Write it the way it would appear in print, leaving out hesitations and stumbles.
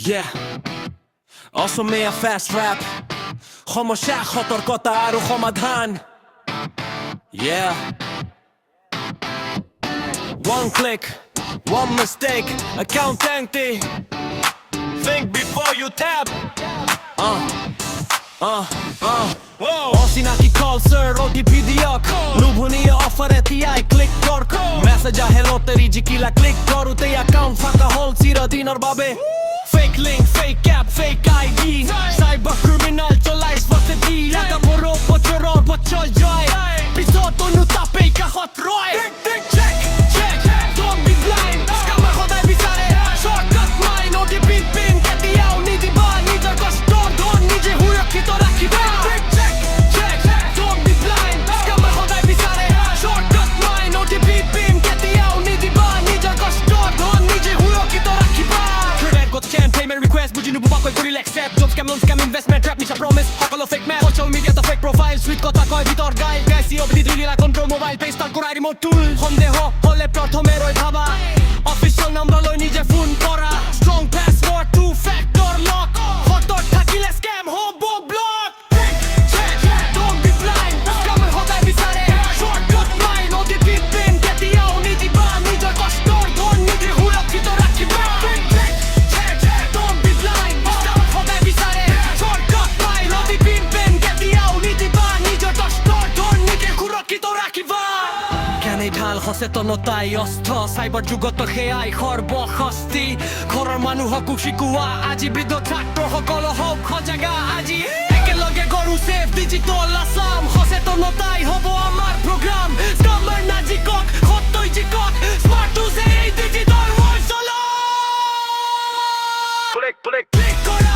Yeah Asamiya fast rap সমস্যা সতর্কতা আৰু সমাধান Yeah One click One mistake Account empty Think before you tap অচিনাকি কল স্যার OTP দিয়ক লোভনীয় অফারে তিয়াই ক্লিক কৰ মেছেজ আহে লটাৰী জিকিলা ক্লিক কৰোঁতে একাউণ্ট ফাঁকা হ'ল চিৰদিনৰ বাবে Fake link, fake app, fake ID Cyber criminal চলাই স্পটেদি লাগা বড় বছৰৰ বছৰ জয় পিছত অনুতাপেই কাষত ৰয় Check, check, don't be blind Scammer সদায় বিচাৰে Shortcut mind OTP pin কেতিয়াও নিদিবা নিজৰ কষ্টৰ ধন নিজে সুৰক্ষিত ৰাখিবা Check, check, don't be blind Scammer সদায় বিচাৰে Shortcut mind OTP pin কেতিয়াও নিদিবা নিজৰ কষ্টৰ ধন নিজে সুৰক্ষিত ৰাখিবা Got scam payment request বুজি নুবুবাকৈ কৰিলে accept job scam non scam investment trap নিচা promise সকলো fake man social media the fake profile sweet কথা কয় ভিতৰ গাই PICO বিধি ধুলিলা control mobile pay start কৰাই remote tool সন্দেহ হলে প্ৰথমে ৰৈ ভাবা official number লৈ নিজে ফোন কৰা strong password two factor lock photo থাকিলে scam হ'ব block check don't be blind scammer সদায় বিচাৰে shortcut mind OTP pin কেতিয়াও নিদিবা নিজৰ কষ্টৰ ধন নিজে সুৰক্ষিত ৰাখিবা ঢাল সচেতনতাই অস্ত চাইবাৰ যুগত সেয়াই সৰ্বশস্তি ঘৰৰ মানুহকো শিকোৱা আজি বৃদ্ধ ছাত্ৰসকল হওক সজাগা আজি একেলগে কৰো চেফ ডিজিটেল আছাম সচেতনতাই হ'ব আমাৰ প্ৰগ্ৰাম স্কামাৰ নাজিকক সত্যই জিকক স্মাৰ্ট টু যে ডিজিটেল ৱৰ্ল্ড চলা ক্লিক ক্লিক ক্লিক কৰা